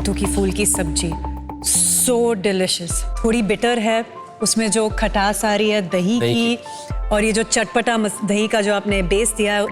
कद्दू की फूल की सब्जी, सो डिलिशियस। थोड़ी बिटर है, उसमें जो खटास आ रही है दही की, और ये जो चटपटा दही का जो आपने बेस दिया है,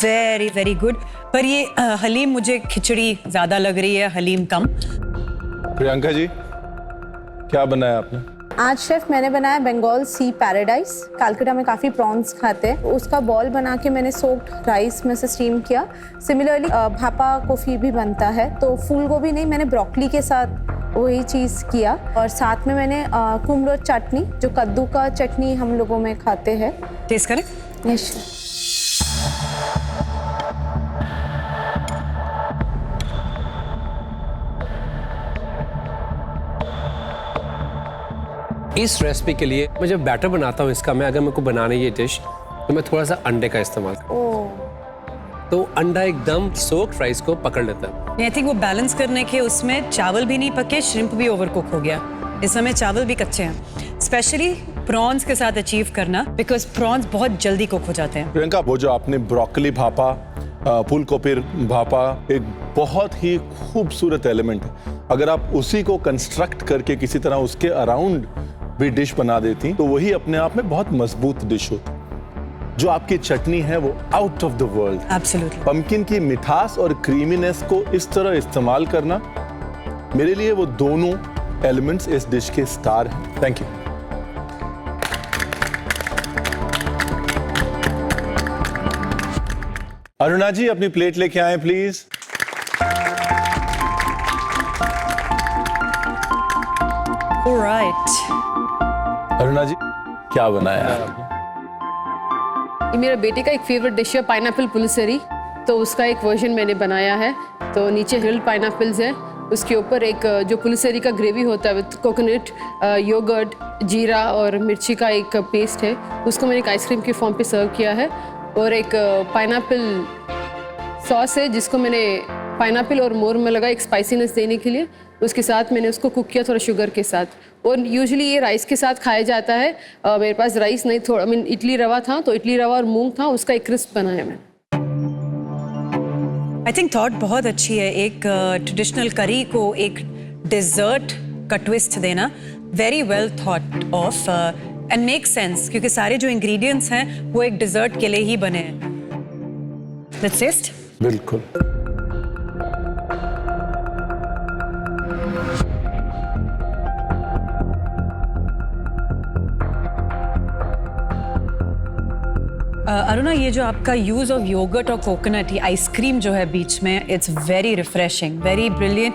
वेरी वेरी गुड। पर ये हलीम मुझे खिचड़ी ज्यादा लग रही है, हलीम कम। प्रियंका जी, क्या बनाया आपने? आज शेफ मैंने बनाया बंगाल सी पैराडाइज। कलकत्ता में काफ़ी प्रॉन्स खाते हैं, उसका बॉल बना के मैंने सोक्ड राइस में से स्टीम किया। सिमिलरली भापा कॉफ़ी भी बनता है, तो फूल गोभी नहीं, मैंने ब्रोकली के साथ वही चीज़ किया। और साथ में मैंने कुमड़ो चटनी, जो कद्दू का चटनी हम लोगों में खाते हैं। टेस्ट करें? यस। इस रेसिपी के लिए मैं जब बैटर बनाता हूँ इसका, अगर मेरे को बनाना ये डिश, तो मैं थोड़ा सा अंडे का इस्तेमाल करता हूँ। तो अंडा एकदम सोक्ड राइस को पकड़ लेता है। आई थिंक वो बैलेंस करने के उसमें चावल भी नहीं पके, श्रिम्प भी ओवर कुक हो गया, इस समय चावल भी कच्चे हैं। स्पेशली प्रॉन्स के साथ अचीव करना, बिकॉज प्रॉन्स बहुत जल्दी कुक हो जाते हैं। प्रियंका, वो जो आपने ब्रोकली भापा, फूल गोभी भापा, एक बहुत ही खूबसूरत एलिमेंट है। अगर आप उसी को कंस्ट्रक्ट करके किसी तरह उसके अराउंड भी डिश बना देती, तो वही अपने आप में बहुत मजबूत डिश होती। जो आपकी चटनी है वो out of the world. Absolutely. Pumpkin की मिठास और क्रीमीनेस को इस तरह इस्तेमाल करना, मेरे लिए वो दोनों एलिमेंट्स इस डिश के स्टार हैं। Thank you. अरुणा जी, अपनी प्लेट लेके आए प्लीज। ऑलराइट। अरुणा जी, क्या बनाया आपने? ये मेरा बेटे का एक फेवरेट डिश है, पाइनएप्पल पुलिसरी। तो उसका एक वर्जन मैंने बनाया है। तो नीचे ग्रिल्ड पाइनएप्पल्स है, उसके ऊपर एक जो पुलिसरी का ग्रेवी होता है विद कोकोनट, योगर्ट, जीरा और मिर्ची का एक पेस्ट है, उसको मैंने एक आइसक्रीम के फॉर्म पे सर्व किया है। और एक पाइनएप्पल सॉस है, जिसको मैंने पाइनएप्पल और मोर में लगा एक स्पाइसीनेस देने के लिए। उसके साथ मैंने उसको कुक किया थोड़ा शुगर के साथ, और यूजुअली ये राइस के साथ खाया जाता है। मेरे पास राइस नहीं, थोड़ा इडली रवा था, तो इडली रवा और मूंग था, उसका एक क्रिस्प बनाया मैं। आई थिंक थॉट बहुत अच्छी है, एक ट्रेडिशनल करी को एक डिजर्ट का ट्विस्ट देना, very well thought of and make sense, क्योंकि सारे जो इंग्रेडिएंट्स हैं वो एक डिजर्ट के लिए ही बने हैं। Let's taste. बिल्कुल। अरुणा, ये जो आपका यूज ऑफ योगर्ट और कोकोनट, ये आइसक्रीम जो है बीच में, it's very refreshing, very brilliant.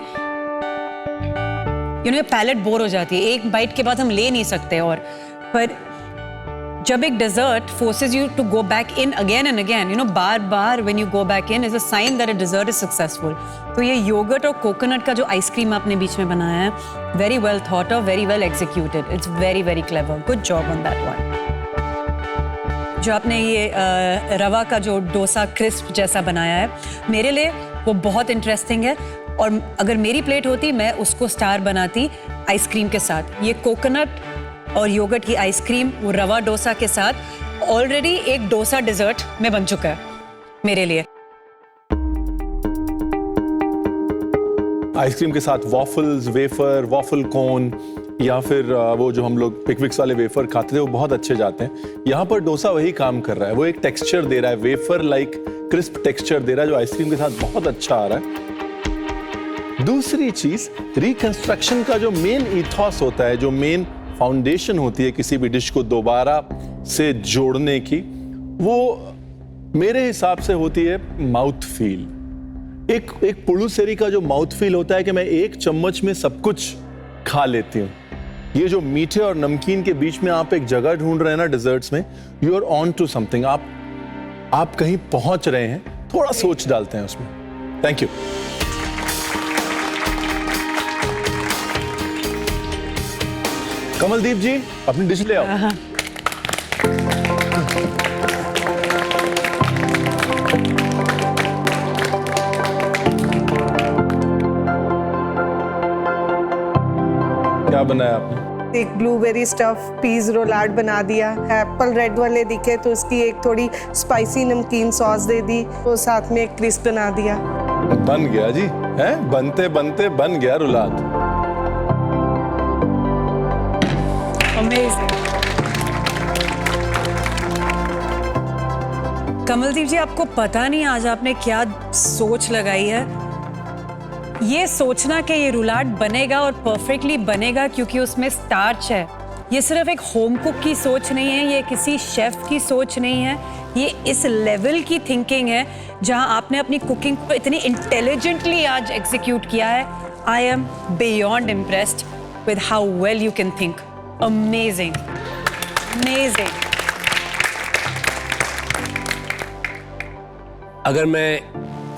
You know, palate bore हो जाती है, एक बाइट के बाद हम ले नहीं सकते। और पर जब एक dessert forces you to go back in again and again, you know, बार बार when you go back in is a sign that a dessert is successful. तो ये योगर्ट और कोकोनट का जो आइसक्रीम आपने बीच में बनाया है, very well thought of, very well executed, it's very very clever, good job on that one. जो आपने ये रवा का जो डोसा क्रिस्प जैसा बनाया है, मेरे लिए वो बहुत इंटरेस्टिंग है। और अगर मेरी प्लेट होती, मैं उसको स्टार बनाती आइसक्रीम के साथ। ये कोकोनट और योगर्ट की आइसक्रीम वो रवा डोसा के साथ ऑलरेडी एक डोसा डिजर्ट में बन चुका है मेरे लिए। आइसक्रीम के साथ वॉफल्स, वेफर, वॉफल कोन, या फिर वो जो हम लोग पिकविक्स वाले वेफर खाते थे, वो बहुत अच्छे जाते हैं। यहाँ पर डोसा वही काम कर रहा है, वो एक टेक्सचर दे रहा है, वेफर लाइक क्रिस्प टेक्सचर दे रहा है, जो आइसक्रीम के साथ बहुत अच्छा आ रहा है। दूसरी चीज, रिकंस्ट्रक्शन का जो मेन इथॉस होता है, जो मेन फाउंडेशन होती है किसी भी डिश को दोबारा से जोड़ने की, वो मेरे हिसाब से होती है माउथ फील। एक पुडुचेरी का जो माउथ फील होता है कि मैं एक चम्मच में सब कुछ खा लेती हूँ। ये जो मीठे और नमकीन के बीच में आप एक जगह ढूंढ रहे हैं ना डिजर्ट्स में, you are on to something, आप कहीं पहुंच रहे हैं। थोड़ा सोच डालते हैं उसमें। Thank you. कमलदीप जी, अपनी डिश ले आओ। क्या बनाया आपने? एक ब्लूबेरी स्टफ पीज रोलाड बना दिया। एप्पल रेड वाले दिखे तो उसकी एक थोड़ी स्पाइसी नमकीन सॉस दे दी, तो साथ में एक क्रिस्प बना दिया। बन गया जी, है बनते बनते बन गया रुलाद। अमेजिंग। कमलदीप जी, आपको पता नहीं आज आपने क्या सोच लगाई है। ये सोचना कि ये रुलाट बनेगा और परफेक्टली बनेगा क्योंकि उसमें स्टार्च है, ये सिर्फ एक होम कुक की सोच नहीं है, ये किसी शेफ की सोच नहीं है, ये इस लेवल की थिंकिंग है जहां आपने अपनी कुकिंग को इतनी इंटेलिजेंटली आज एग्जीक्यूट किया है। I am beyond impressed with how well you can think. Amazing, amazing. अगर मैं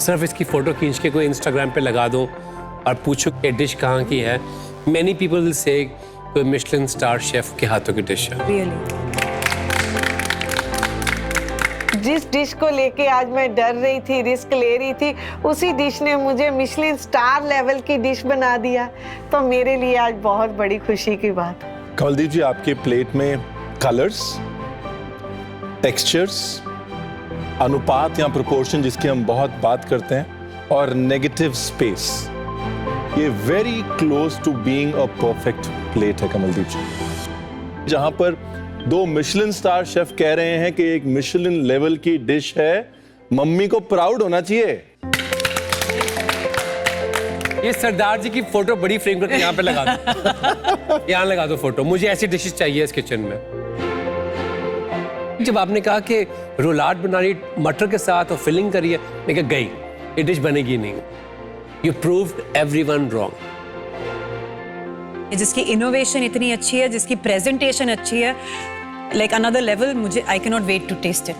सिर्फ इसकी फोटो खींच के कोई इंस्टाग्राम पे लगा दूं और पूछूं कि डिश कहाँ की है, मेनी पीपल विल से कोई मिशेलिन स्टार शेफ के हाथों की डिश है। रियली। जिस डिश को लेके आज मैं डर रही थी, रिस्क ले रही थी, उसी डिश ने मुझे मिशेलिन स्टार लेवल की डिश बना दिया, तो मेरे लिए आज बहुत बड़ी खुशी की बात है। कमलदीप जी, आपके प्लेट में कलर्स, टेक्सचर्स, अनुपात या प्रोपोर्शन जिसकी हम बहुत बात करते हैं, और नेगेटिव स्पेस, ये very close to being a perfect plate है कमलदीप जी। जहां पर 2 मिशेलिन स्टार शेफ कह रहे हैं कि एक मिशेलिन लेवल की डिश है, मम्मी को प्राउड होना चाहिए। ये सरदार जी की फोटो बड़ी फ्रेम करके यहाँ पे लगा दो। यहाँ लगा दो फोटो, मुझे ऐसी डिशेस चाहिए इस किचन में। जब आपने कहा कि रोलाट बना रही मटर के साथ और फिलिंग करी है, मैं कहा गई, ये डिश बनेगी नहीं। You proved everyone wrong. जिसकी इनोवेशन इतनी अच्छी है, जिसकी प्रेजेंटेशन अच्छी है, लाइक अनदर लेवल, मुझे I can not wait to taste it.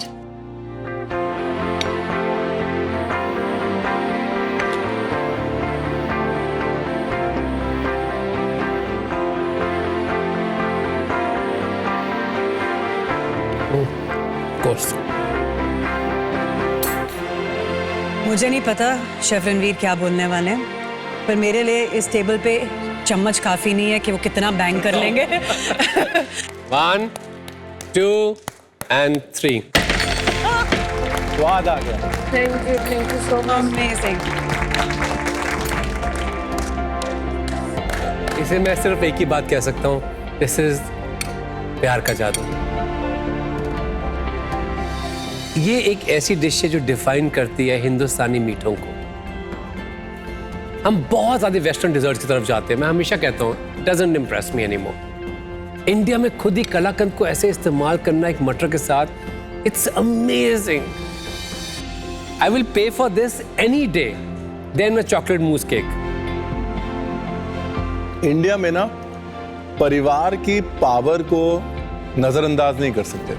Course मुझे नहीं पता शेफ रणवीर क्या बोलने वाले हैं, पर मेरे लिए इस टेबल पे चम्मच काफी नहीं है कि वो कितना बैंग कर लेंगे। 1, 2 and 3। स्वाद आ गया। Thank you so much. Amazing. इसे मैं सिर्फ एक ही बात कह सकता हूँ, दिस इज प्यार का जादू। ये एक ऐसी डिश है जो डिफाइन करती है हिंदुस्तानी मीठों को। हम बहुत ज्यादा वेस्टर्न डिजर्ट्स की तरफ जाते हैं, मैं हमेशा कहता हूँ doesn't impress me anymore. India में खुद ही कलाकंद को ऐसे इस्तेमाल करना एक मटर के साथ, it's amazing. I will pay for this any day then a chocolate mousse cake. India में ना परिवार की पावर को नजरअंदाज नहीं कर सकते,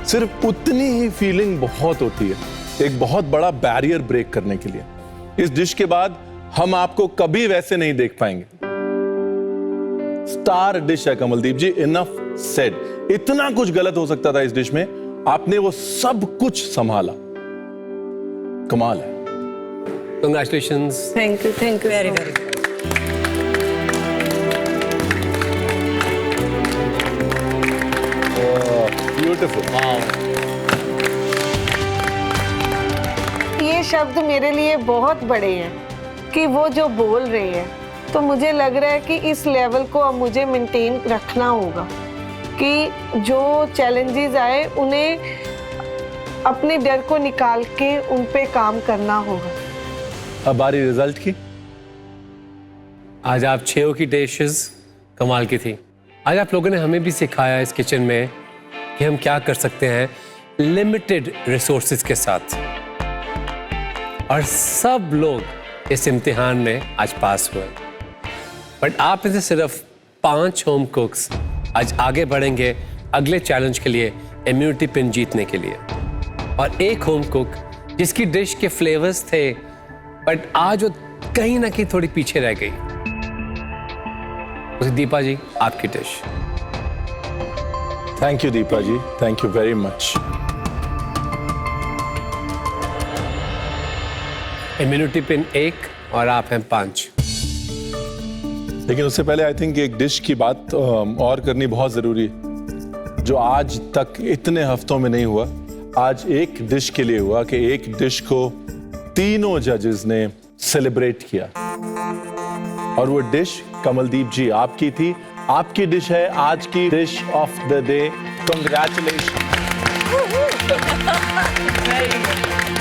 सिर्फ उतनी ही फीलिंग बहुत होती है एक बहुत बड़ा बैरियर ब्रेक करने के लिए। इस डिश के बाद हम आपको कभी वैसे नहीं देख पाएंगे। स्टार डिश है कमलदीप जी, इनफ सेड। इतना कुछ गलत हो सकता था इस डिश में, आपने वो सब कुछ संभाला, कमाल है। Congratulations. Thank you very very. Beautiful. ये शब्द मेरे लिए बहुत बड़े हैं कि वो जो बोल रहे हैं, तो मुझे लग रहा है कि इस लेवल को अब मुझे मेंटेन रखना होगा कि जो चैलेंजेस आए उन्हें अपने डर को निकाल के उन पे काम करना होगा। अब बारी रिजल्ट की। आज आप 6 की डिशेस कमाल की थी। आज आप लोगों ने हमें भी सिखाया इस किचन में कि हम क्या कर सकते हैं लिमिटेड रिसोर्सेज के साथ, और सब लोग इस इम्तिहान में आज पास हुए। बट आप में से सिर्फ 5 होम कुक्स आज आगे बढ़ेंगे अगले चैलेंज के लिए, इम्यूनिटी पिन जीतने के लिए। और एक होम कुक जिसकी डिश के फ्लेवर्स थे बट आज वो कहीं ना कहीं थोड़ी पीछे रह गई। दीपा जी, आपकी डिश। Thank you Deepa ji, thank you very much. Immunity pin 1 और आप हैं 5। लेकिन उससे पहले आई थिंक एक डिश की बात और करनी बहुत जरूरी है, जो आज तक इतने हफ्तों में नहीं हुआ। आज एक डिश के लिए हुआ कि एक डिश को तीनों जजेस ने सेलिब्रेट किया और वो डिश कमलदीप जी आपकी थी। आपकी डिश है आज की dish of the day. Congratulation.